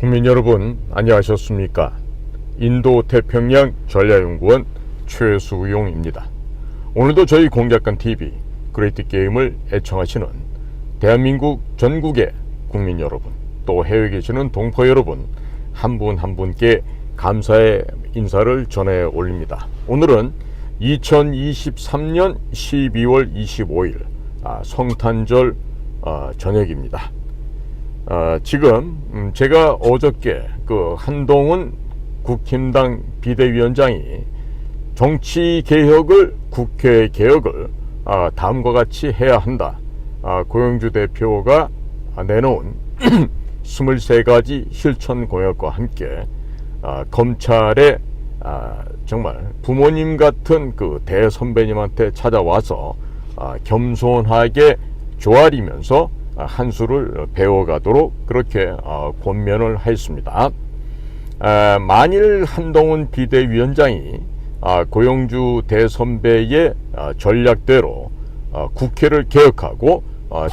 국민 여러분, 안녕하셨습니까? 인도태평양 전략연구원 최수용입니다. 오늘도 저희 공작관TV 그레이트 게임을 애청하시는 대한민국 전국의 국민 여러분, 또 해외에 계시는 동포 여러분 한 분 한 분께 감사의 인사를 전해 올립니다. 오늘은 2023년 12월 25일 성탄절 저녁입니다. 지금 제가 어저께 그 한동훈 국힘당 비대위원장이 정치개혁을, 국회개혁을 다음과 같이 해야 한다, 고영주 대표가 내놓은 23가지 실천 공약과 함께 검찰의 정말 부모님 같은 그 대선배님한테 찾아와서 겸손하게 조아리면서 한 수를 배워가도록 그렇게 권면을 하였습니다. 만일 한동훈 비대위원장이 고영주 대선배의 전략대로 국회를 개혁하고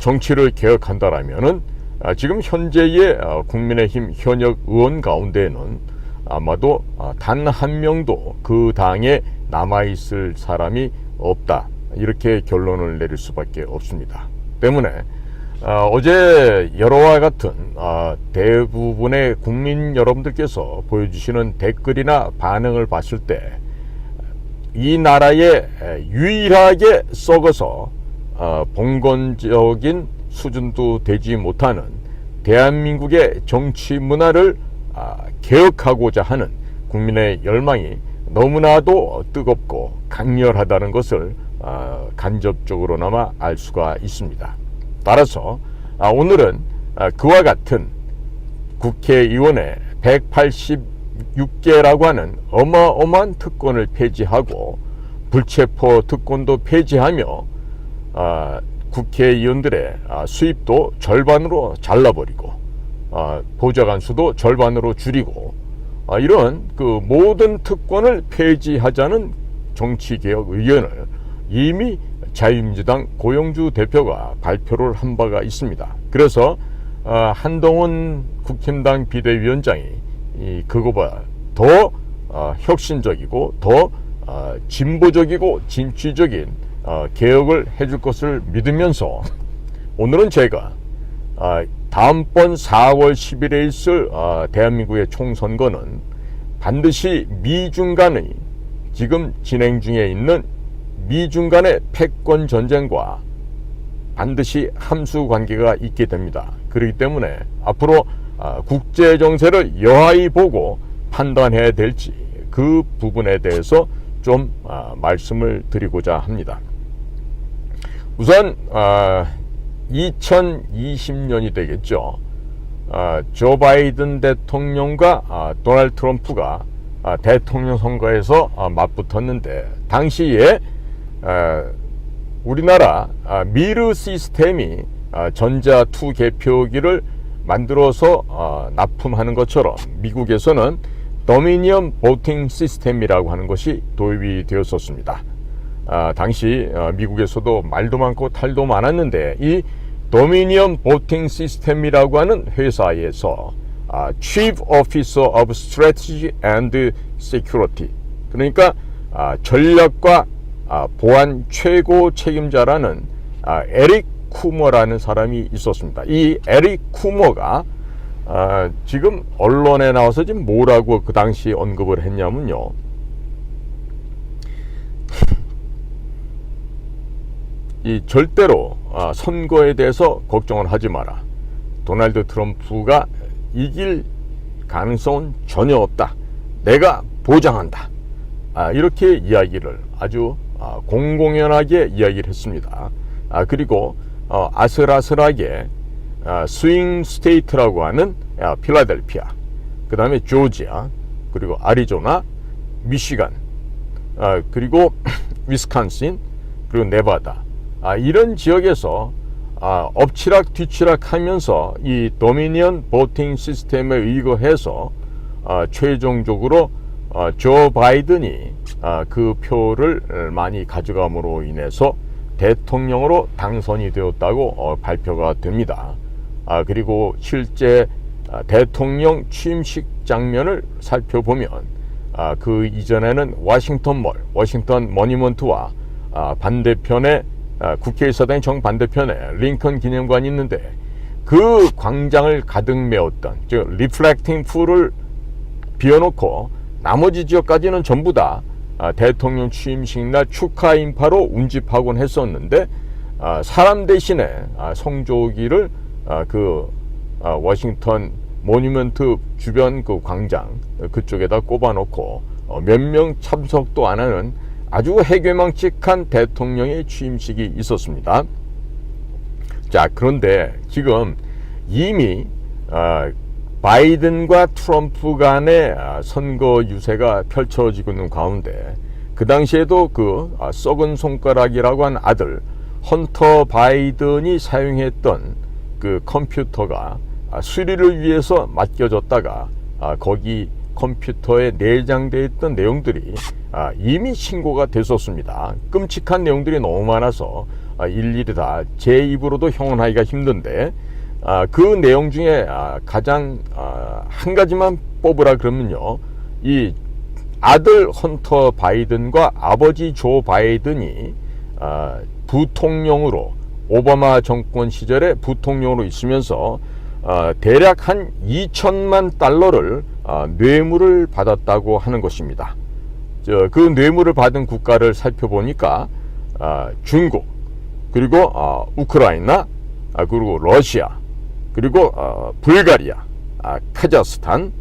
정치를 개혁한다라면은 지금 현재의 국민의힘 현역 의원 가운데는 아마도 단 한 명도 그 당에 남아있을 사람이 없다, 이렇게 결론을 내릴 수밖에 없습니다. 때문에 어제 여러와 같은 대부분의 국민 여러분들께서 보여주시는 댓글이나 반응을 봤을 때 이 나라에 유일하게 썩어서 봉건적인 수준도 되지 못하는 대한민국의 정치 문화를 개혁하고자 하는 국민의 열망이 너무나도 뜨겁고 강렬하다는 것을 간접적으로나마 알 수가 있습니다. 따라서 오늘은 그와 같은 국회의원의 186개라고 하는 어마어마한 특권을 폐지하고 불체포 특권도 폐지하며 국회의원들의 수입도 절반으로 잘라버리고 보좌관 수도 절반으로 줄이고 이런 그 모든 특권을 폐지하자는 정치개혁 의견을 이미 자유민주당 고영주 대표가 발표를 한 바가 있습니다. 그래서 한동훈 국힘당 비대위원장이 그거보다 더 혁신적이고 더 진보적이고 진취적인 개혁을 해줄 것을 믿으면서 오늘은 제가 다음번 4월 10일에 있을 대한민국의 총선거는 반드시 미중 간의, 지금 진행 중에 있는 미중 간의 패권 전쟁과 반드시 함수 관계가 있게 됩니다. 그렇기 때문에 앞으로 국제 정세를 여하이 보고 판단해야 될지 그 부분에 대해서 좀 말씀을 드리고자 합니다. 우선 2020년이 되겠죠. 조 바이든 대통령과 도널드 트럼프가 대통령 선거에서 맞붙었는데 당시에 우리나라 미르 시스템이 전자2 개표기를 만들어서 납품하는 것처럼 미국에서는 도미니언 보팅 시스템이라고 하는 것이 도입이 되었었습니다. 당시 미국에서도 말도 많고 탈도 많았는데 이 도미니언 보팅 시스템이라고 하는 회사에서 Chief Officer of Strategy and Security, 그러니까 전략과 보안 최고 책임자라는 에릭 쿠머라는 사람이 있었습니다. 이 에릭 쿠머가 지금 언론에 나와서 지금 뭐라고 그 당시 언급을 했냐면요, 이 절대로 선거에 대해서 걱정을 하지 마라, 도널드 트럼프가 이길 가능성은 전혀 없다, 내가 보장한다, 이렇게 이야기를 아주 공공연하게 이야기를 했습니다. 그리고 아슬아슬하게 스윙 스테이트라고 하는 필라델피아, 그 다음에 조지아, 그리고 아리조나, 미시간, 그리고 위스콘신, 그리고 네바다, 이런 지역에서 엎치락 뒤치락 하면서 이 도미니언 보팅 시스템에 의거해서 최종적으로 조 바이든이 그 표를 많이 가져감으로 인해서 대통령으로 당선이 되었다고 발표가 됩니다. 그리고 실제 대통령 취임식 장면을 살펴보면 그 이전에는 워싱턴 모니먼트와 반대편에 국회의사당 정반대편에 링컨 기념관이 있는데 그 광장을 가득 메웠던 즉 리플렉팅 풀을 비워놓고 나머지 지역까지는 전부 다 대통령 취임식 날 축하 인파로 운집하곤 했었는데 사람 대신에 성조기를 그 워싱턴 모니먼트 주변 그 광장 그쪽에다 꼽아놓고 몇 명 참석도 안 하는 아주 해괴망측한 대통령의 취임식이 있었습니다. 자, 그런데 지금 이미 바이든과 트럼프 간의 선거 유세가 펼쳐지고 있는 가운데 그 당시에도 그 썩은 손가락이라고 한 아들 헌터 바이든이 사용했던 그 컴퓨터가 수리를 위해서 맡겨졌다가 거기 컴퓨터에 내장되어 있던 내용들이 이미 신고가 됐었습니다. 끔찍한 내용들이 너무 많아서 일일이 다 제 입으로도 형언하기가 힘든데 그 내용 중에 가장 한 가지만 뽑으라 그러면요, 이 아들 헌터 바이든과 아버지 조 바이든이 부통령으로 오바마 정권 시절에 부통령으로 있으면서 대략 한 2천만 달러를 뇌물을 받았다고 하는 것입니다. 그 뇌물을 받은 국가를 살펴보니까 중국, 그리고 우크라이나, 그리고 러시아, 그리고 불가리아, 카자흐스탄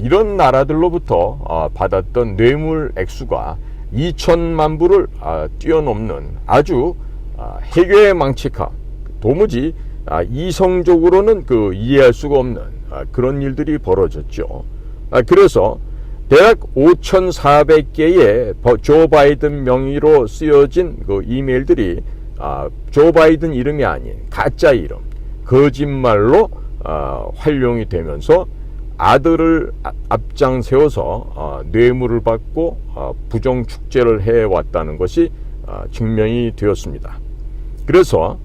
이런 나라들로부터 받았던 뇌물 액수가 2천만 불을 뛰어넘는 아주 해괴망측한, 도무지 이성적으로는 이해할 수가 없는 그런 일들이 벌어졌죠. 그래서 대략 5,400개의 조 바이든 명의로 쓰여진 그 이메일들이 조 바이든 이름이 아닌 가짜 이름, 거짓말로 활용이 되면서 아들을 앞장 세워서 뇌물을 받고 부정축제를 해왔다는 것이 증명이 되었습니다. 그래서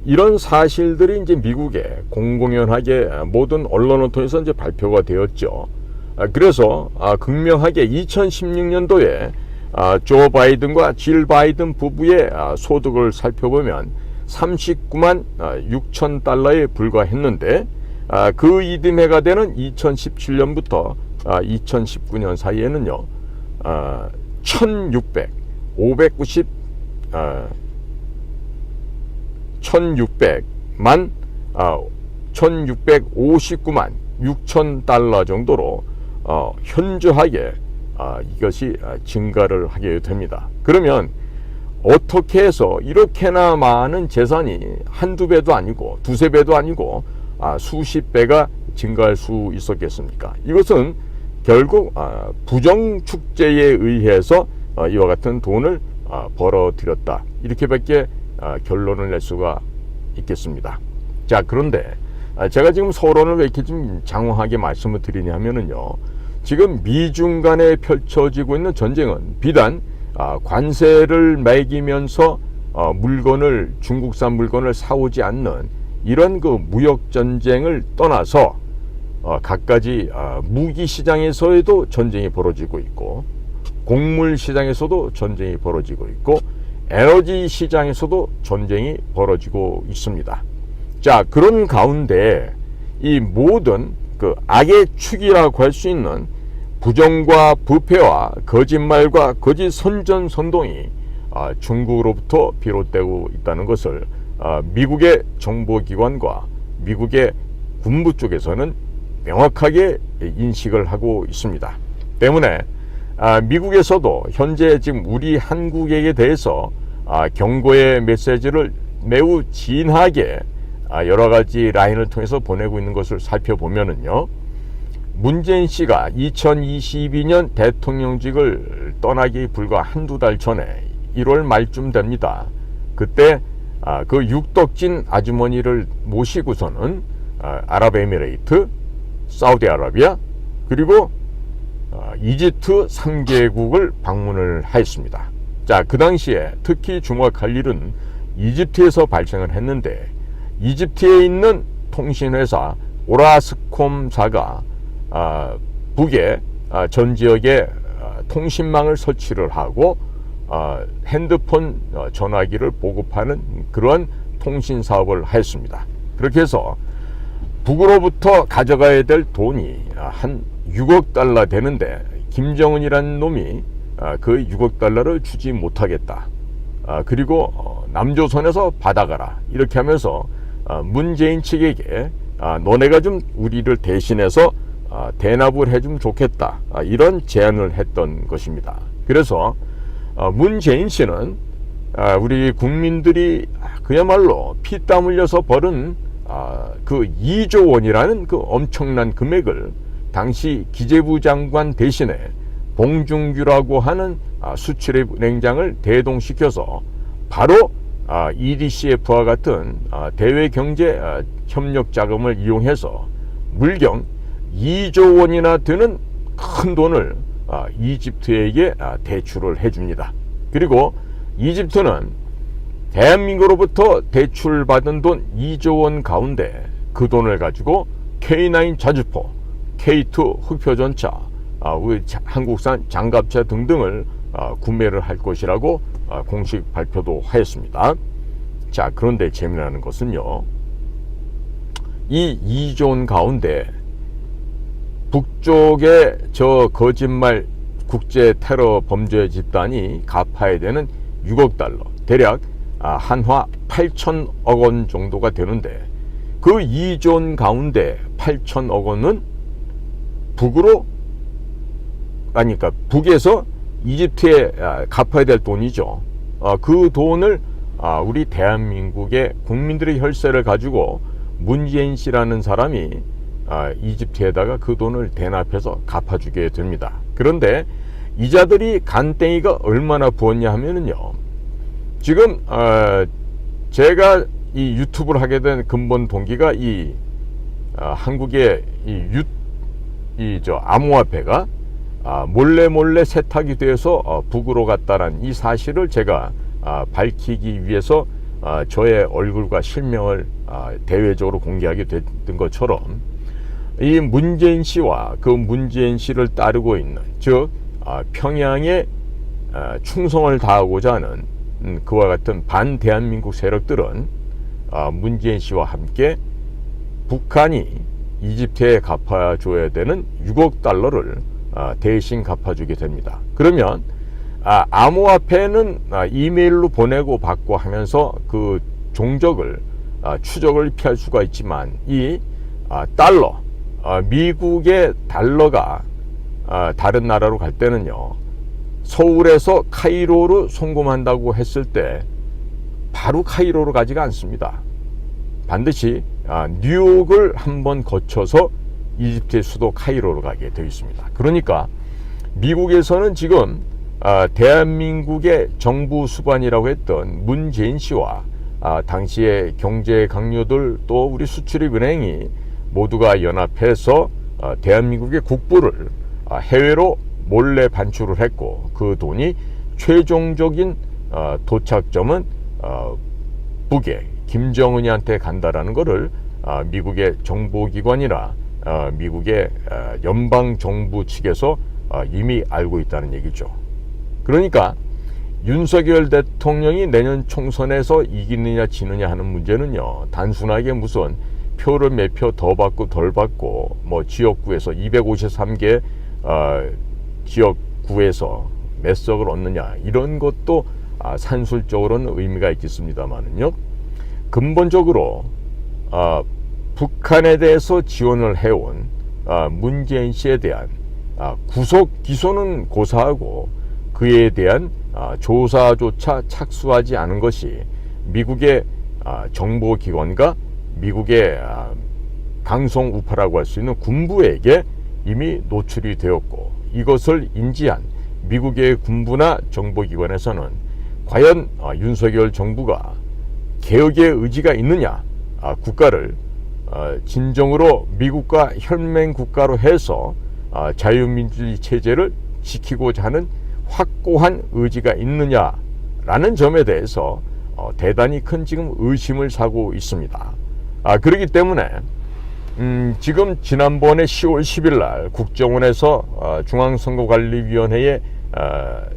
이런 사실들이 이제 미국에 공공연하게 모든 언론을 통해서 이제 발표가 되었죠. 그래서 극명하게 2016년도에 조 바이든과 질 바이든 부부의 소득을 살펴보면 39만 6천 달러에 불과했는데 그 이듬해가 되는 2017년부터 2019년 사이에는요 1659만 6천 달러 정도로 현저하게 이것이 증가를 하게 됩니다. 그러면 어떻게 해서 이렇게나 많은 재산이 한두 배도 아니고 두세 배도 아니고 수십 배가 증가할 수 있었겠습니까? 이것은 결국 부정축제에 의해서 이와 같은 돈을 벌어들였다, 이렇게밖에 결론을 낼 수가 있겠습니다. 자, 그런데 제가 지금 서론을 왜 이렇게 좀 장황하게 말씀을 드리냐면요, 지금 미중 간에 펼쳐지고 있는 전쟁은 비단 관세를 매기면서 중국산 물건을 사오지 않는 이런 그 무역 전쟁을 떠나서 갖가지 무기 시장에서도 전쟁이 벌어지고 있고, 곡물 시장에서도 전쟁이 벌어지고 있고, 에너지 시장에서도 전쟁이 벌어지고 있습니다. 자, 그런 가운데 이 모든 그 악의 축이라고 할 수 있는 부정과 부패와 거짓말과 거짓 선전선동이 중국으로부터 비롯되고 있다는 것을 미국의 정보기관과 미국의 군부 쪽에서는 명확하게 인식을 하고 있습니다. 때문에 미국에서도 현재 지금 우리 한국에 대해서 경고의 메시지를 매우 진하게 여러 가지 라인을 통해서 보내고 있는 것을 살펴보면은요, 문재인 씨가 2022년 대통령직을 떠나기 불과 한두 달 전에 1월 말쯤 됩니다. 그때 그 육덕진 아주머니를 모시고서는 아랍에미레이트, 사우디아라비아, 그리고 이집트 3개국을 방문을 하였습니다. 자, 그 당시에 특히 주목할 일은 이집트에서 발생을 했는데, 이집트에 있는 통신회사 오라스콤사가 북의 전 지역에 통신망을 설치를 하고 핸드폰 전화기를 보급하는 그런 통신 사업을 했습니다. 그렇게 해서 북으로부터 가져가야 될 돈이 한 6억 달러 되는데 김정은이라는 놈이 그 6억 달러를 주지 못하겠다. 그리고 남조선에서 받아가라. 이렇게 하면서 문재인 측에게 너네가 좀 우리를 대신해서 대납을 해주면 좋겠다. 이런 제안을 했던 것입니다. 그래서 문재인 씨는 우리 국민들이 그야말로 피땀 흘려서 벌은 그 2조 원이라는 그 엄청난 금액을 당시 기재부 장관 대신에 봉중규라고 하는 수출입 은행장을 대동시켜서 바로 EDCF와 같은 대외 경제 협력 자금을 이용해서 물경 2조 원이나 되는 큰 돈을 이집트에게 대출을 해줍니다. 그리고 이집트는 대한민국으로부터 대출받은 돈 2조 원 가운데 그 돈을 가지고 K9 자주포, K2 흑표전차, 한국산 장갑차 등등을 구매를 할 것이라고 공식 발표도 하였습니다. 자, 그런데 재미나는 것은요, 이 2조 원 가운데 북쪽의 저 거짓말 국제 테러 범죄 집단이 갚아야 되는 6억 달러, 대략 한화 8천억 원 정도가 되는데, 그 2조 원 가운데 8천억 원은 그러니까 북에서 이집트에 갚아야 될 돈이죠. 그 돈을 우리 대한민국의 국민들의 혈세를 가지고 문재인 씨라는 사람이 이집트에다가 그 돈을 대납해서 갚아주게 됩니다. 그런데 이자들이 간땡이가 얼마나 부었냐 하면은요, 지금 제가 이 유튜브를 하게 된 근본 동기가 한국의 암호화폐가 몰래 세탁이 돼서 북으로 갔다는 이 사실을 제가 밝히기 위해서 저의 얼굴과 실명을 대외적으로 공개하게 된 것처럼, 이 문재인 씨와 그 문재인 씨를 따르고 있는, 즉 평양에 충성을 다하고자 하는 그와 같은 반대한민국 세력들은 문재인 씨와 함께 북한이 이집트에 갚아줘야 되는 6억 달러를 대신 갚아주게 됩니다. 그러면 암호화폐는 이메일로 보내고 받고 하면서 그 종적을 추적을 피할 수가 있지만, 이 달러, 미국의 달러가 다른 나라로 갈 때는요, 서울에서 카이로로 송금한다고 했을 때 바로 카이로로 가지가 않습니다. 반드시 뉴욕을 한번 거쳐서 이집트의 수도 카이로로 가게 되어 있습니다. 그러니까 미국에서는 지금 대한민국의 정부 수반이라고 했던 문재인 씨와 당시의 경제 강요들, 또 우리 수출입은행이 모두가 연합해서 대한민국의 국부를 해외로 몰래 반출을 했고, 그 돈이 최종적인 도착점은 북에 김정은이한테 간다라는 것을 미국의 정보기관이나 미국의 연방정부 측에서 이미 알고 있다는 얘기죠. 그러니까 윤석열 대통령이 내년 총선에서 이기느냐 지느냐 하는 문제는요, 단순하게 무슨 표를 몇 표 더 받고 덜 받고, 뭐 지역구에서 253개 지역구에서 몇 석을 얻느냐, 이런 것도 산술적으로는 의미가 있겠습니다만은요, 근본적으로 북한에 대해서 지원을 해온 문재인 씨에 대한 구속 기소는 고사하고 그에 대한 조사조차 착수하지 않은 것이 미국의 정보기관과 미국의 강성 우파라고 할 수 있는 군부에게 이미 노출이 되었고, 이것을 인지한 미국의 군부나 정보기관에서는 과연 윤석열 정부가 개혁의 의지가 있느냐, 국가를 진정으로 미국과 혈맹 국가로 해서 자유민주주의 체제를 지키고자 하는 확고한 의지가 있느냐라는 점에 대해서 대단히 큰 지금 의심을 사고 있습니다. 그렇기 때문에 지금 지난번에 10월 10일 날 국정원에서 중앙선거관리위원회의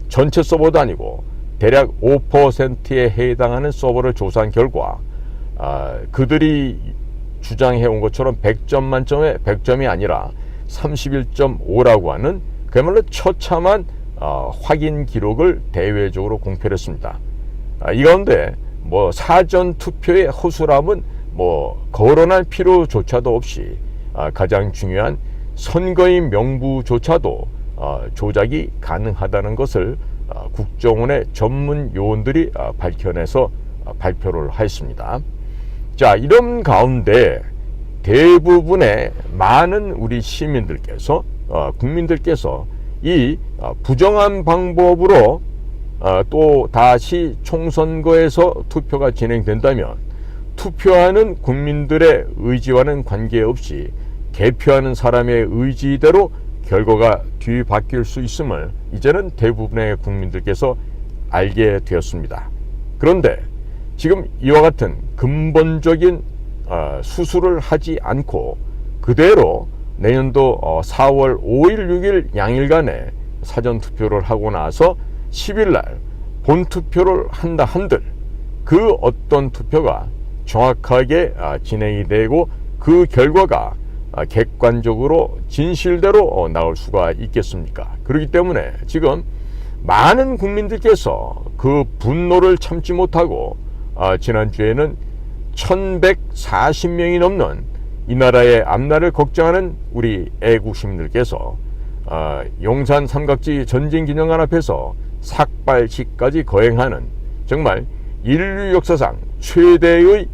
전체 서버도 아니고 대략 5%에 해당하는 서버를 조사한 결과 그들이 주장해온 것처럼 100점 만점에 100점이 아니라 31.5라고 하는 그야말로 처참한 확인 기록을 대외적으로 공표를 했습니다. 이 가운데 뭐 사전 투표의 허술함은 뭐 거론할 필요조차도 없이 가장 중요한 선거인 명부조차도 조작이 가능하다는 것을 국정원의 전문 요원들이 밝혀내서 발표를 하였습니다. 자, 이런 가운데 대부분의 많은 우리 시민들께서 국민들께서 이 부정한 방법으로 또 다시 총선거에서 투표가 진행된다면 투표하는 국민들의 의지와는 관계없이 개표하는 사람의 의지대로 결과가 뒤바뀔 수 있음을 이제는 대부분의 국민들께서 알게 되었습니다. 그런데 지금 이와 같은 근본적인 수술을 하지 않고 그대로 내년도 4월 5일, 6일 양일간의 사전투표를 하고 나서 10일 날 본투표를 한다 한들 그 어떤 투표가 정확하게 진행이 되고 그 결과가 객관적으로 진실대로 나올 수가 있겠습니까? 그렇기 때문에 지금 많은 국민들께서 그 분노를 참지 못하고 지난주에는 1140명이 넘는 이 나라의 앞날을 걱정하는 우리 애국 시민들께서 용산 삼각지 전쟁기념관 앞에서 삭발식까지 거행하는 정말 인류 역사상 최대의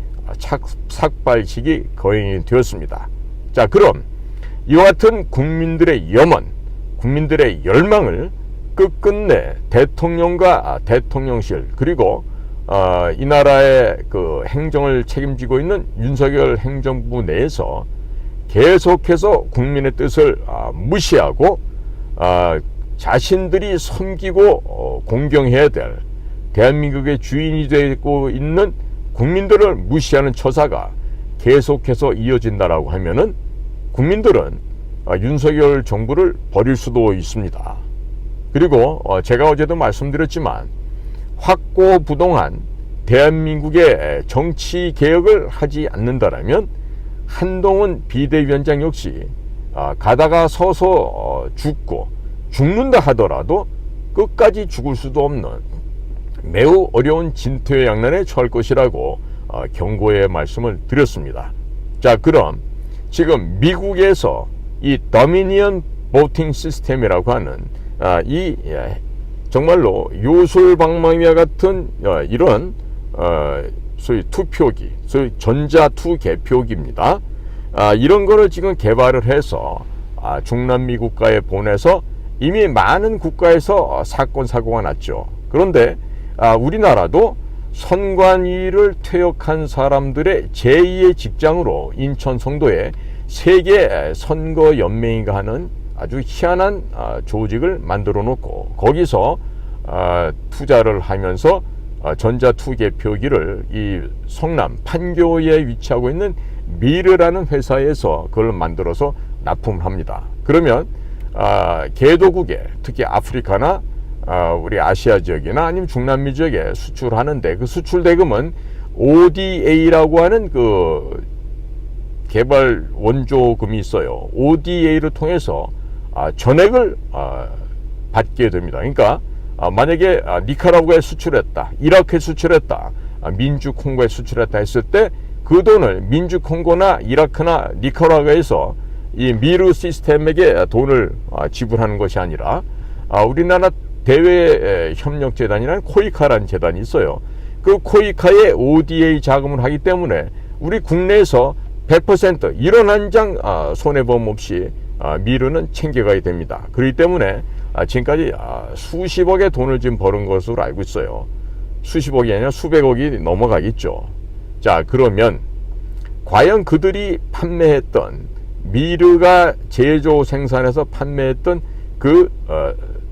삭발식이 거행이 되었습니다. 자, 그럼 이와 같은 국민들의 염원, 국민들의 열망을 끝끝내 대통령과 대통령실 그리고 이 나라의 그 행정을 책임지고 있는 윤석열 행정부 내에서 계속해서 국민의 뜻을 무시하고 자신들이 섬기고 공경해야 될 대한민국의 주인이 되고 있는 국민들을 무시하는 처사가 계속해서 이어진다라고 하면은 국민들은 윤석열 정부를 버릴 수도 있습니다. 그리고 제가 어제도 말씀드렸지만 확고부동한 대한민국의 정치 개혁을 하지 않는다라면 한동훈 비대위원장 역시 가다가 서서 죽는다 하더라도 끝까지 죽을 수도 없는 매우 어려운 진퇴양난에 처할 것이라고 경고의 말씀을 드렸습니다. 자, 그럼 지금 미국에서 이 더미니언 보팅 시스템이라고 하는 이 정말로 요술방망이와 같은 이런 소위 투표기, 소위 전자투개표기입니다. 이런 거를 지금 개발을 해서 중남미 국가에 보내서 이미 많은 국가에서 사건 사고가 났죠. 그런데 우리나라도 선관위를 퇴역한 사람들의 제2의 직장으로 인천 송도에 세계 선거연맹인가 하는 아주 희한한 조직을 만들어 놓고 거기서 투자를 하면서 전자투개표기를 이 성남 판교에 위치하고 있는 미르라는 회사에서 그걸 만들어서 납품을 합니다. 그러면 개도국에 특히 아프리카나 우리 아시아 지역이나 아니면 중남미 지역에 수출하는데 그 수출 대금은 ODA라고 하는 그 개발 원조금이 있어요. ODA를 통해서 전액을 받게 됩니다. 그러니까 만약에 니카라구아에 수출했다, 이라크에 수출했다, 민주콩고에 수출했다 했을 때 그 돈을 민주콩고나 이라크나 니카라구아에서 이 미르 시스템에게 돈을 지불하는 것이 아니라 우리나라 대외협력재단이라는 코이카라는 재단이 있어요. 그 코이카에 ODA 자금을 하기 때문에 우리 국내에서 100% 이런 한 장 손해보험 없이 미르는 챙겨가야 됩니다. 그렇기 때문에 지금까지 수십억의 돈을 지금 버는 것으로 알고 있어요. 수십억이 아니라 수백억이 넘어가겠죠. 자, 그러면 과연 그들이 판매했던 미르가 제조 생산해서 판매했던 그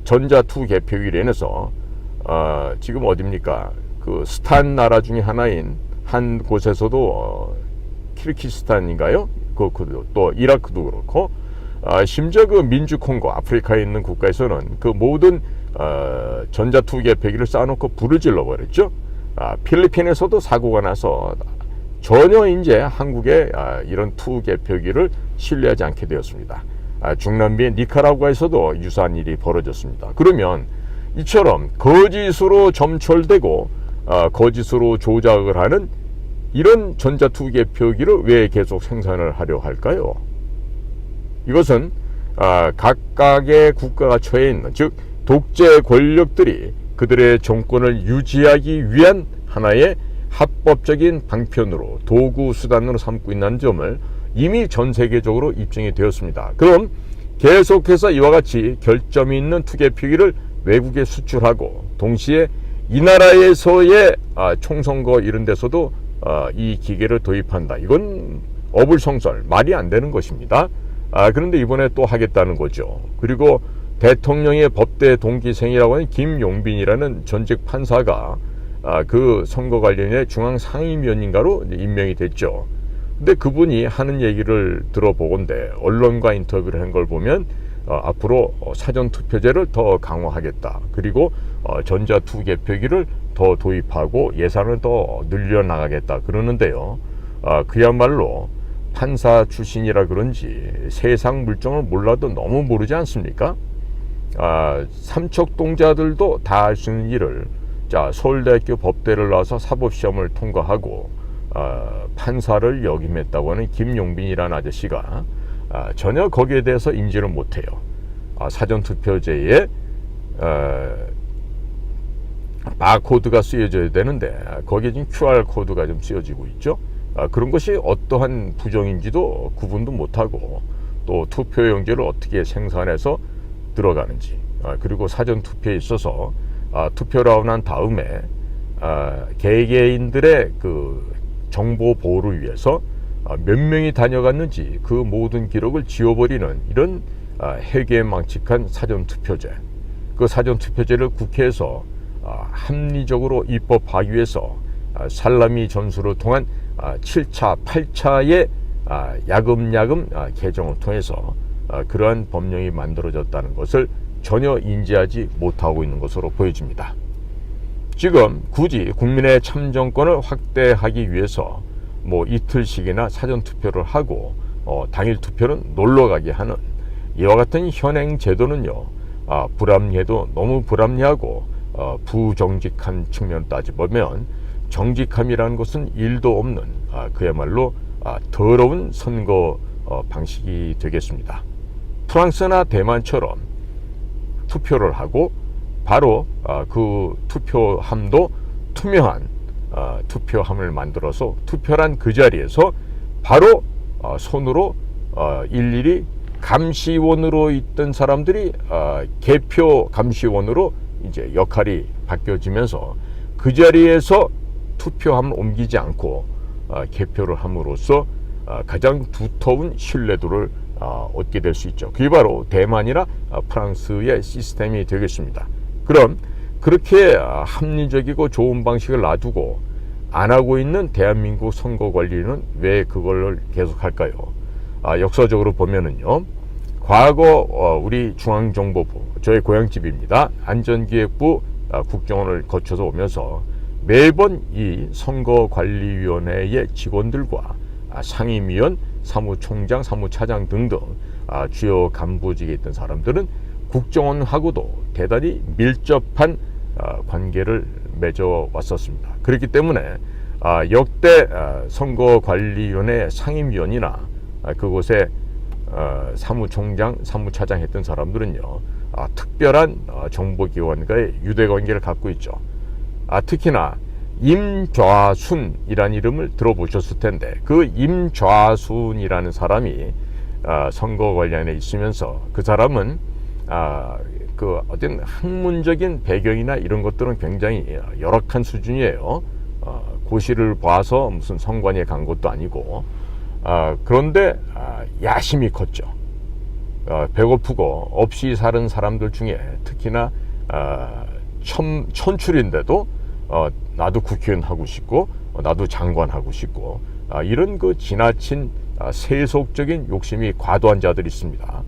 전자투개표기로 인해서 지금 어딥니까? 그 스탄 나라 중에 하나인 한 곳에서도 키르기스탄인가요? 그렇고 또 이라크도 그렇고 심지어 그 민주콩고 아프리카에 있는 국가에서는 그 모든 전자투기의 폐기를 쌓아놓고 불을 질러버렸죠. 필리핀에서도 사고가 나서 전혀 이제 한국의 이런 투기 표기를 신뢰하지 않게 되었습니다. 중남미의 니카라구아에서도 유사한 일이 벌어졌습니다. 그러면 이처럼 거짓으로 점철되고 거짓으로 조작을 하는 이런 전자투기 표기를 왜 계속 생산을 하려 할까요? 이것은 각각의 국가가 처해 있는, 즉 독재 권력들이 그들의 정권을 유지하기 위한 하나의 합법적인 방편으로 도구 수단으로 삼고 있는 점을 이미 전 세계적으로 입증이 되었습니다. 그럼 계속해서 이와 같이 결점이 있는 투기 표기를 외국에 수출하고 동시에 이 나라에서의 총선거 이런 데서도 이 기계를 도입한다. 이건 어불성설, 말이 안 되는 것입니다. 그런데 이번에 또 하겠다는 거죠. 그리고 대통령의 법대 동기생이라고 하는 김용빈이라는 전직 판사가 그 선거 관련해 중앙상임위원인가로 임명이 됐죠. 근데 그분이 하는 얘기를 들어보건대 언론과 인터뷰를 한 걸 보면 앞으로 사전투표제를 더 강화하겠다. 그리고 전자투기 표기를 더 도입하고 예산을 더 늘려나가겠다 그러는데요. 그야말로 판사 출신이라 그런지 세상 물정을 몰라도 너무 모르지 않습니까? 삼척동자들도 다 할 수 있는 일을 서울대학교 법대를 나와서 사법시험을 통과하고 판사를 역임했다고 하는 김용빈이라는 아저씨가 전혀 거기에 대해서 인지를 못해요. 사전투표제에 바코드가 쓰여져야 되는데 거기에 지금 QR코드가 좀 쓰여지고 있죠. 그런 것이 어떠한 부정인지도 구분도 못하고 또 투표용지를 어떻게 생산해서 들어가는지 그리고 사전투표에 있어서 투표를 한 다음에 개개인들의 그 정보 보호를 위해서 몇 명이 다녀갔는지 그 모든 기록을 지워버리는 이런 해괴망측한 사전투표제. 그 사전투표제를 국회에서 합리적으로 입법하기 위해서 살라미 전술을 통한 7차, 8차의 야금야금 개정을 통해서 그러한 법령이 만들어졌다는 것을 전혀 인지하지 못하고 있는 것으로 보여집니다. 지금 굳이 국민의 참정권을 확대하기 위해서 이틀씩이나 사전투표를 하고 당일 투표는 놀러가게 하는 이와 같은 현행 제도는요, 불합리해도 너무 불합리하고 부정직한 측면을 따져보면 정직함이라는 것은 일도 없는 그야말로 더러운 선거 방식이 되겠습니다. 프랑스나 대만처럼 투표를 하고 바로 그 투표함도 투명한 투표함을 만들어서 투표란 그 자리에서 바로 손으로 일일이 감시원으로 있던 사람들이 개표 감시원으로 이제 역할이 바뀌어지면서 그 자리에서 투표함을 옮기지 않고 개표를 함으로써 가장 두터운 신뢰도를 얻게 될 수 있죠. 그게 바로 대만이나 프랑스의 시스템이 되겠습니다. 그럼 그렇게 합리적이고 좋은 방식을 놔두고 안 하고 있는 대한민국 선거관리는 왜 그걸 계속할까요? 역사적으로 보면은요, 과거 우리 중앙정보부, 저의 고향집입니다. 안전기획부 국정원을 거쳐서 오면서 매번 이 선거관리위원회의 직원들과 상임위원, 사무총장, 사무차장 등등 주요 간부직에 있던 사람들은 국정원하고도 대단히 밀접한 관계를 맺어 왔었습니다. 그렇기 때문에 역대 선거관리위원회 상임위원이나 그곳에 사무총장, 사무차장 했던 사람들은요, 특별한 정보기관과의 유대관계를 갖고 있죠. 특히나 임좌순이라는 이름을 들어보셨을 텐데 그 임좌순이라는 사람이 선거 관련에 있으면서 그 사람은 그 어떤 학문적인 배경이나 이런 것들은 굉장히 열악한 수준이에요. 고시를 봐서 무슨 성관에 간 것도 아니고 그런데 야심이 컸죠. 배고프고 없이 사는 사람들 중에 특히나 천출인데도 나도 국회의원 하고 싶고 나도 장관 하고 싶고 이런 그 지나친 세속적인 욕심이 과도한 자들이 있습니다.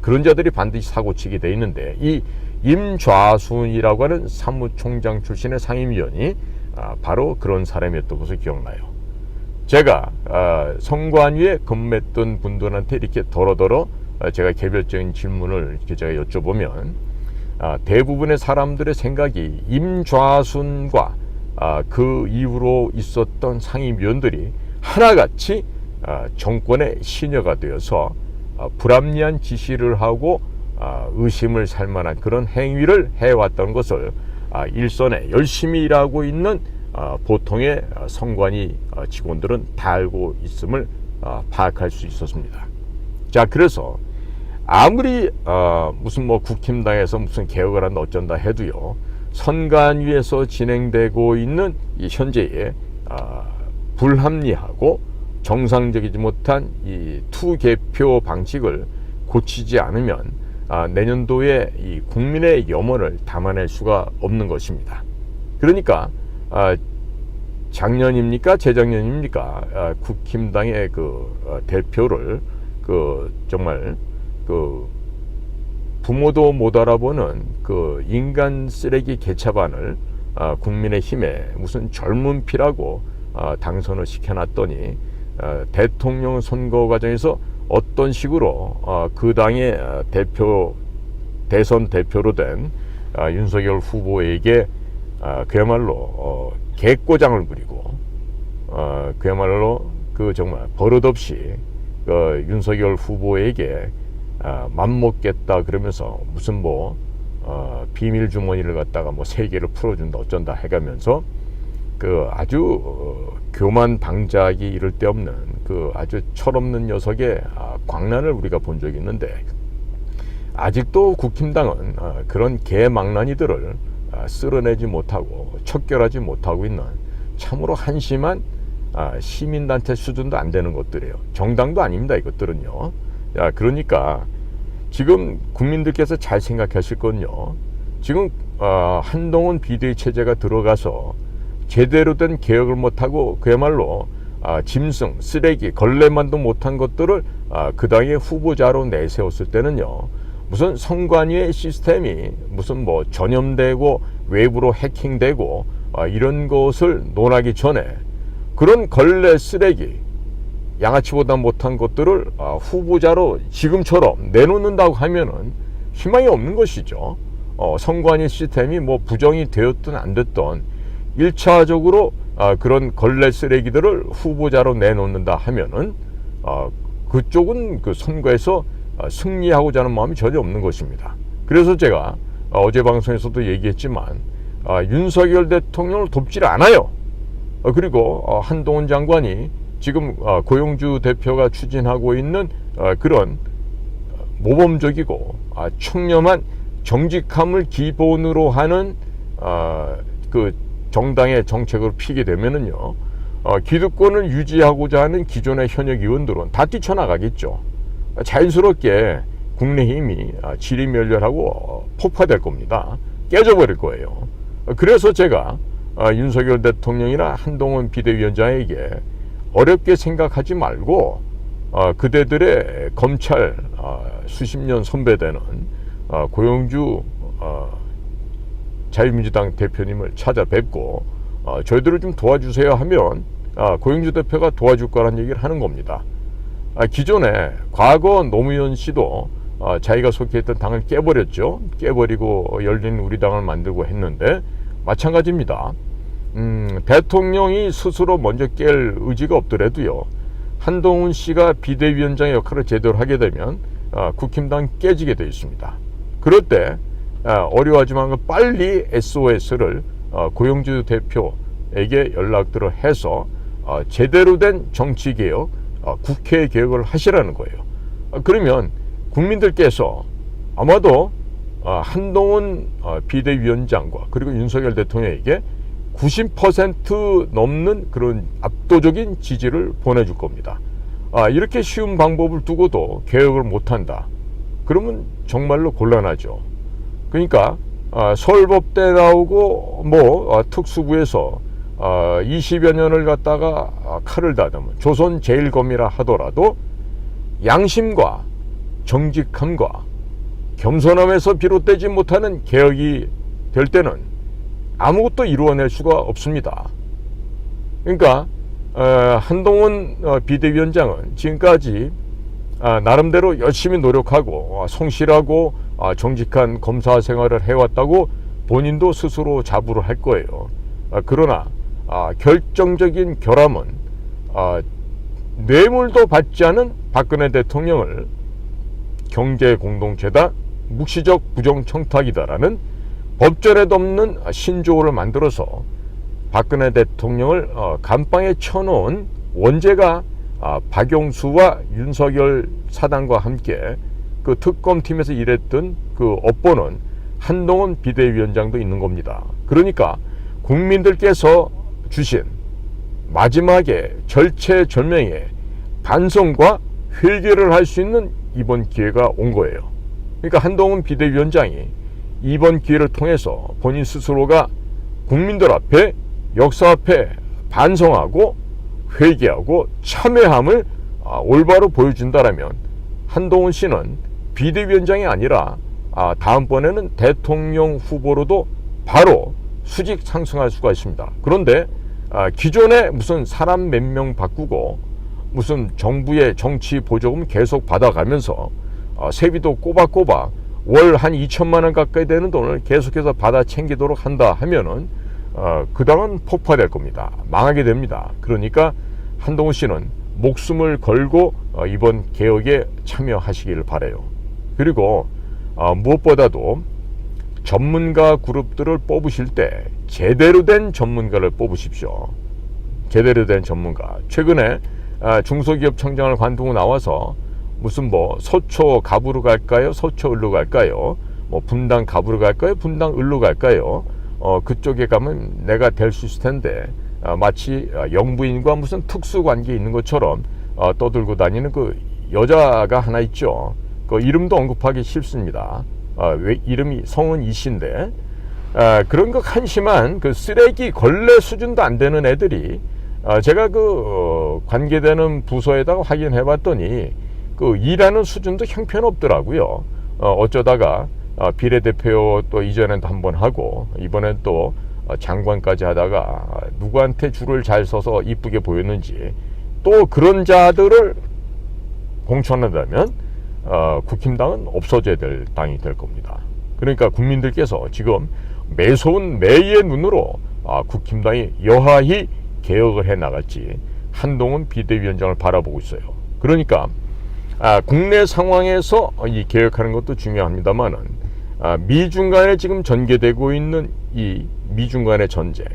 그런 자들이 반드시 사고치게 돼 있는데, 이 임좌순이라고 하는 사무총장 출신의 상임위원이 바로 그런 사람이었던 것을 기억나요. 제가 선관위에 근무했던 분들한테 이렇게 더러더러 제가 개별적인 질문을 이렇게 제가 여쭤보면 대부분의 사람들의 생각이 임좌순과 그 이후로 있었던 상임위원들이 하나같이 정권의 시녀가 되어서 불합리한 지시를 하고 의심을 살 만한 그런 행위를 해왔던 것을 일선에 열심히 일하고 있는 보통의 선관위 직원들은 다 알고 있음을 파악할 수 있었습니다. 자, 그래서 아무리 무슨 국힘당에서 무슨 개혁을 한다 어쩐다 해도요, 선관위에서 진행되고 있는 이 현재의 불합리하고 정상적이지 못한 이 투개표 방식을 고치지 않으면 내년도에 이 국민의 염원을 담아낼 수가 없는 것입니다. 그러니까 작년입니까 재작년입니까 국힘당의 그 대표를 정말 부모도 못 알아보는 그 인간 쓰레기 개차반을 국민의힘에 무슨 젊은 피라고 당선을 시켜놨더니 대통령 선거 과정에서 어떤 식으로 그 당의 대선 대표로 된 윤석열 후보에게 그야말로 개꼬장을 부리고 그야말로 정말 버릇없이 윤석열 후보에게 맘먹겠다 그러면서 무슨 비밀 주머니를 갖다가 3개를 풀어준다 어쩐다 해가면서 아주 교만 방자하기 이를 데 없는 아주 철없는 녀석의 광란을 우리가 본 적이 있는데, 아직도 국힘당은 그런 개망나니들을 쓸어내지 못하고 척결하지 못하고 있는 참으로 한심한 시민단체 수준도 안 되는 것들이에요. 정당도 아닙니다, 이것들은요. 그러니까 지금 국민들께서 잘 생각하실 건요, 지금 한동훈 비대위 체제가 들어가서 제대로 된 개혁을 못하고 그야말로 짐승, 쓰레기, 걸레만도 못한 것들을 그 당의 후보자로 내세웠을 때는요, 무슨 선관위의 시스템이 무슨 전염되고 외부로 해킹되고 이런 것을 논하기 전에 그런 걸레, 쓰레기, 양아치보다 못한 것들을 후보자로 지금처럼 내놓는다고 하면은 희망이 없는 것이죠. 선관위 시스템이 부정이 되었든 안 됐든 1차적으로 그런 걸레 쓰레기들을 후보자로 내놓는다 하면은 그쪽은 그 선거에서 승리하고자 하는 마음이 전혀 없는 것입니다. 그래서 제가 어제 방송에서도 얘기했지만 윤석열 대통령을 돕질 않아요. 그리고 한동훈 장관이 지금 고용주 대표가 추진하고 있는 그런 모범적이고 청렴한 정직함을 기본으로 하는 그 정당의 정책을 피게 되면은요, 기득권을 유지하고자 하는 기존의 현역 의원들은 다 뛰쳐나가겠죠. 자연스럽게 국내힘이 지리멸렬하고 폭파될 겁니다. 깨져버릴 거예요. 그래서 제가 윤석열 대통령이나 한동훈 비대위원장에게 어렵게 생각하지 말고 그대들의 검찰 수십 년 선배되는 고용주 자유민주당 대표님을 찾아뵙고 저희들을 좀 도와주세요 하면 고용주 대표가 도와줄 거라는 얘기를 하는 겁니다. 기존에 과거 노무현 씨도 자기가 속해있던 당을 깨버렸죠. 깨버리고 열린 우리당을 만들고 했는데 마찬가지입니다. 대통령이 스스로 먼저 깰 의지가 없더라도요, 한동훈 씨가 비대위원장의 역할을 제대로 하게 되면 국힘당 깨지게 되어 있습니다. 그럴 때 어려워하지만 빨리 SOS를 고용주 대표에게 연락들을 해서 제대로 된 정치개혁, 국회 개혁을 하시라는 거예요. 그러면 국민들께서 아마도 한동훈 비대위원장과 그리고 윤석열 대통령에게 90% 넘는 그런 압도적인 지지를 보내줄 겁니다. 이렇게 쉬운 방법을 두고도 개혁을 못한다, 그러면 정말로 곤란하죠. 그러니까 서울법대 나오고 특수부에서 20여 년을 갖다가 칼을 다듬은 조선 제일검이라 하더라도 양심과 정직함과 겸손함에서 비롯되지 못하는 개혁이 될 때는 아무것도 이루어낼 수가 없습니다. 그러니까 한동훈 비대위원장은 지금까지 나름대로 열심히 노력하고 성실하고 정직한 검사 생활을 해왔다고 본인도 스스로 자부를 할 거예요. 그러나 결정적인 결함은 뇌물도 받지 않은 박근혜 대통령을 경제공동체다, 묵시적 부정청탁이다라는 법전에도 없는 신조어를 만들어서 박근혜 대통령을 감방에 쳐놓은 원죄가 박용수와 윤석열 사단과 함께 그 특검팀에서 일했던 그 업보는 한동훈 비대위원장도 있는 겁니다. 그러니까 국민들께서 주신 마지막에 절체절명의 반성과 회개를 할 수 있는 이번 기회가 온 거예요. 그러니까 한동훈 비대위원장이 이번 기회를 통해서 본인 스스로가 국민들 앞에, 역사 앞에 반성하고 회개하고 참회함을 올바로 보여준다라면 한동훈 씨는 비대위원장이 아니라 다음번에는 대통령 후보로도 바로 수직 상승할 수가 있습니다. 그런데 기존에 무슨 사람 몇 명 바꾸고 무슨 정부의 정치 보조금 계속 받아가면서 세비도 꼬박꼬박 월 한 2천만 원 가까이 되는 돈을 계속해서 받아 챙기도록 한다 하면은 그 당은 폭파될 겁니다. 망하게 됩니다. 그러니까 한동훈 씨는 목숨을 걸고 이번 개혁에 참여하시기를 바라요. 그리고 무엇보다도 전문가 그룹들을 뽑으실 때 제대로 된 전문가를 뽑으십시오. 제대로 된 전문가. 최근에 중소기업청장을 관두고 나와서 무슨 서초 갑으로 갈까요? 서초 을로 갈까요? 분당 갑으로 갈까요? 분당 을로 갈까요? 그쪽에 가면 내가 될 수 있을 텐데 마치 영부인과 무슨 특수관계 있는 것처럼 떠들고 다니는 그 여자가 하나 있죠. 그 이름도 언급하기 싫습니다. 왜 이름이 성은 이씨인데 그런 거 한심한 그 쓰레기 걸레 수준도 안 되는 애들이 제가 그 관계되는 부서에다가 확인해 봤더니 그 일하는 수준도 형편없더라고요. 어쩌다가 비례대표 또 이전에도 한번 하고 이번엔 또 장관까지 하다가 누구한테 줄을 잘 서서 이쁘게 보였는지 또 그런 자들을 공천한다면 국힘당은 없어져야 될 당이 될 겁니다. 그러니까 국민들께서 지금 매서운 매의 눈으로 국힘당이 여하히 개혁을 해 나갈지 한동훈 비대위원장을 바라보고 있어요. 그러니까 국내 상황에서 이 개혁하는 것도 중요합니다만은 미중 간에 지금 전개되고 있는 이 미중 간의 전쟁,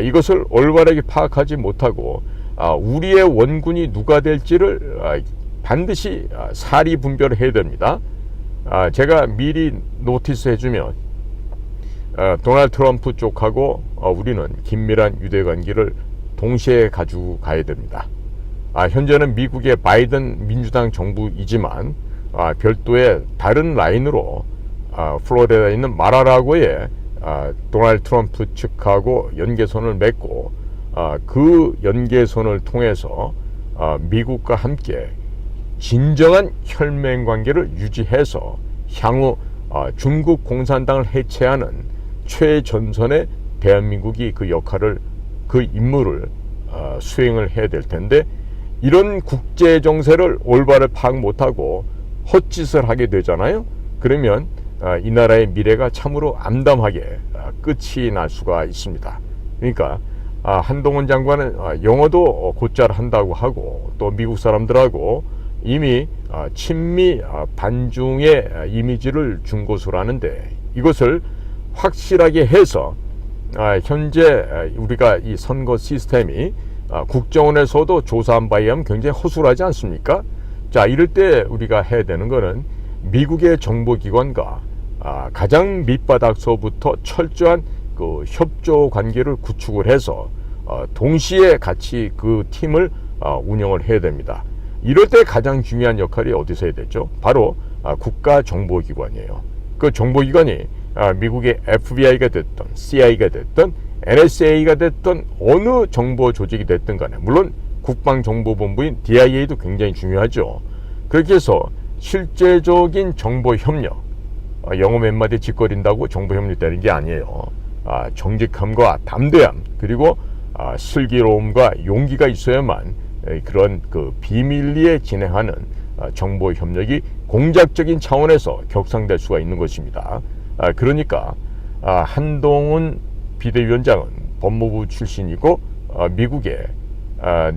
이것을 올바르게 파악하지 못하고 우리의 원군이 누가 될지를 반드시 사리 분별을 해야 됩니다. 제가 미리 노티스 해주면 도널드 트럼프 쪽하고 우리는 긴밀한 유대관계를 동시에 가지고 가야 됩니다. 현재는 미국의 바이든 민주당 정부이지만 별도의 다른 라인으로 플로리다에 있는 마라라고의 도널드 트럼프 측하고 연계선을 맺고 그 연계선을 통해서 미국과 함께 진정한 혈맹 관계를 유지해서 향후 중국 공산당을 해체하는 최전선의 대한민국이 그 역할을, 그 임무를 수행을 해야 될 텐데 이런 국제 정세를 올바로 파악 못하고 헛짓을 하게 되잖아요. 그러면 이 나라의 미래가 참으로 암담하게 끝이 날 수가 있습니다. 그러니까 한동훈 장관은 영어도 곧잘 한다고 하고 또 미국 사람들하고 이미 친미 반중의 이미지를 준 것으로 아는데 이것을 확실하게 해서 현재 우리가 이 선거 시스템이 국정원에서도 조사한 바에 의하면 굉장히 허술하지 않습니까? 자, 이럴 때 우리가 해야 되는 거는 미국의 정보기관과 가장 밑바닥서부터 철저한 그 협조 관계를 구축을 해서 동시에 같이 그 팀을 운영을 해야 됩니다. 이럴 때 가장 중요한 역할이 어디서 해야 되죠? 바로 국가정보기관이에요. 그 정보기관이 미국의 FBI가 됐든 CIA가 됐든 NSA가 됐던 어느 정보 조직이 됐든 간에, 물론 국방정보본부인 DIA도 굉장히 중요하죠. 그렇게 해서 실제적인 정보 협력, 영어 몇 마디 짓거린다고 정보 협력되는 게 아니에요. 정직함과 담대함, 그리고 슬기로움과 용기가 있어야만 그런 그 비밀리에 진행하는 정보 협력이 공작적인 차원에서 격상될 수가 있는 것입니다. 그러니까 한동훈 비대위원장은 법무부 출신이고 미국의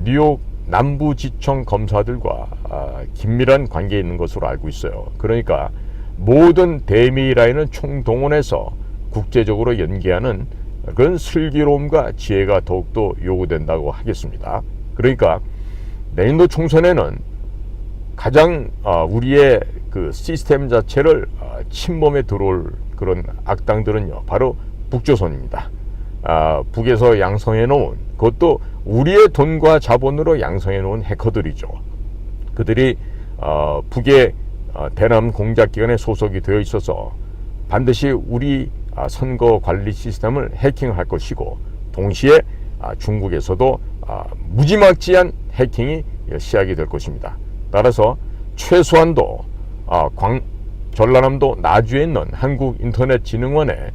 뉴욕 남부지청 검사들과 긴밀한 관계에 있는 것으로 알고 있어요. 그러니까 모든 대미 라인을 총동원해서 국제적으로 연계하는 그런 슬기로움과 지혜가 더욱더 요구된다고 하겠습니다. 그러니까 내년도 총선에는 가장 우리의 그 시스템 자체를 침범에 들어올 그런 악당들은요, 바로 북조선입니다. 북에서 양성해 놓은, 그것도 우리의 돈과 자본으로 양성해 놓은 해커들이죠. 그들이 북의 대남 공작기관에 소속이 되어 있어서 반드시 우리 선거 관리 시스템을 해킹할 것이고, 동시에 중국에서도 무지막지한 해킹이 시작이 될 것입니다. 따라서 최소한도 전라남도 나주에 있는 한국인터넷진흥원에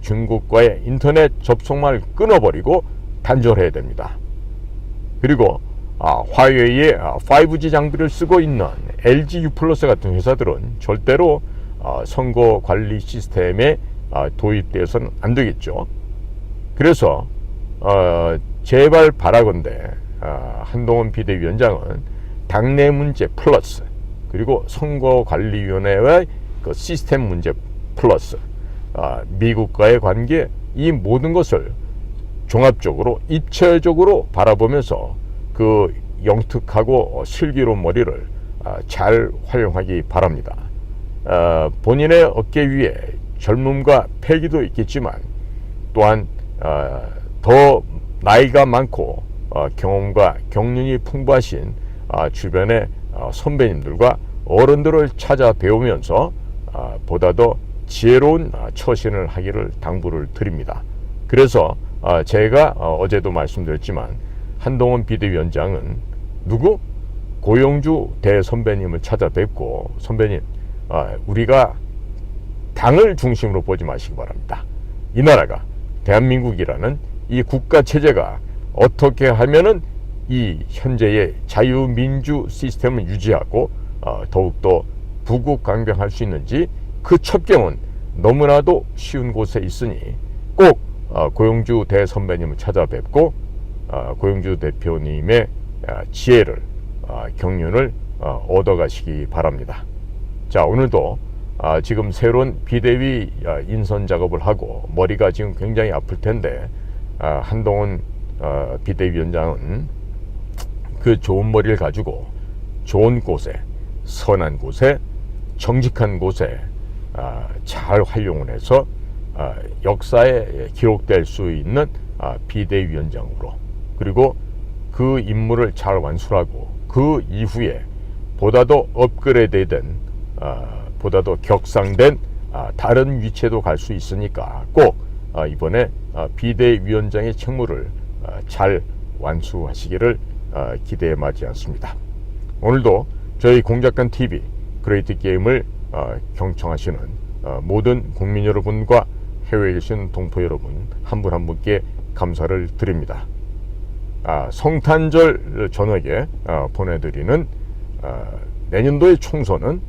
중국과의 인터넷 접속망을 끊어버리고 단절해야 됩니다. 그리고 화웨이의 5G 장비를 쓰고 있는 LG U+ 같은 회사들은 절대로 선거 관리 시스템에 도입되어서는 안 되겠죠. 그래서 제발 바라건대 한동훈 비대위원장은 당내 문제 플러스, 그리고 선거관리위원회의 그 시스템 문제 플러스, 미국과의 관계, 이 모든 것을 종합적으로 입체적으로 바라보면서 그 영특하고 슬기로운 머리를 잘 활용하기 바랍니다. 본인의 어깨 위에 젊음과 패기도 있겠지만 또한 더 나이가 많고 경험과 경륜이 풍부하신 주변의 선배님들과 어른들을 찾아 배우면서 보다 더 지혜로운 처신을 하기를 당부를 드립니다. 그래서 제가 어제도 말씀드렸지만 한동훈 비대위원장은 누구? 고영주 대선배님을 찾아뵙고, 선배님, 우리가 당을 중심으로 보지 마시기 바랍니다. 이 나라가, 대한민국이라는 이 국가체제가 어떻게 하면은 이 현재의 자유민주 시스템을 유지하고 더욱더 부국강병할 수 있는지, 그 첩경은 너무나도 쉬운 곳에 있으니 꼭 고영주 대선배님을 찾아뵙고 고영주 대표님의 지혜를, 경륜을 얻어가시기 바랍니다. 자, 오늘도 지금 새로운 비대위 인선 작업을 하고 머리가 지금 굉장히 아플 텐데, 한동훈 비대위원장은 그 좋은 머리를 가지고 좋은 곳에, 선한 곳에, 정직한 곳에 잘 활용을 해서 역사에 기록될 수 있는 비대위원장으로, 그리고 그 임무를 잘 완수하고 그 이후에 보다 더 업그레이드된, 보다 더 격상된 다른 위치에도 갈 수 있으니까 꼭 이번에 비대위원장의 책무를 잘 완수하시기를 기대에 맞지 않습니다. 오늘도 저희 공작관 TV 그레이트 게임을 경청하시는 모든 국민 여러분과 해외에 계신 동포 여러분 한 분 한 분께 감사를 드립니다. 성탄절 저녁에 보내드리는 내년도의 총선은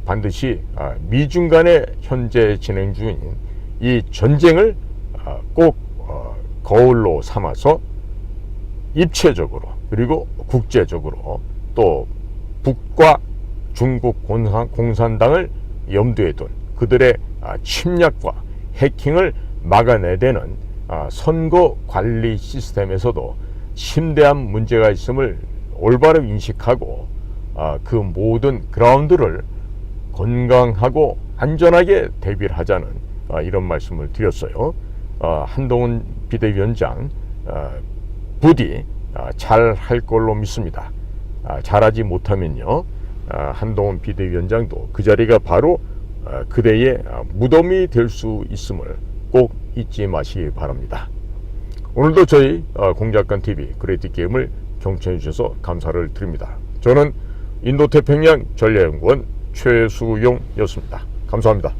반드시 미중 간에 현재 진행 중인 이 전쟁을 꼭 거울로 삼아서 입체적으로, 그리고 국제적으로, 또 북과 중국 공산당을 염두에 둔 그들의 침략과 해킹을 막아내야 되는 선거 관리 시스템에서도 심대한 문제가 있음을 올바로 인식하고 그 모든 그라운드를 건강하고 안전하게 대비를 하자는 이런 말씀을 드렸어요. 한동훈 비대위원장 부디 잘 할 걸로 믿습니다. 잘하지 못하면요, 한동훈 비대위원장도 그 자리가 바로 그대의 무덤이 될 수 있음을 꼭 잊지 마시기 바랍니다. 오늘도 저희 공작관 TV 그레이트 게임을 경청해 주셔서 감사를 드립니다. 저는 인도태평양 전략연구원 최수용이었습니다. 감사합니다.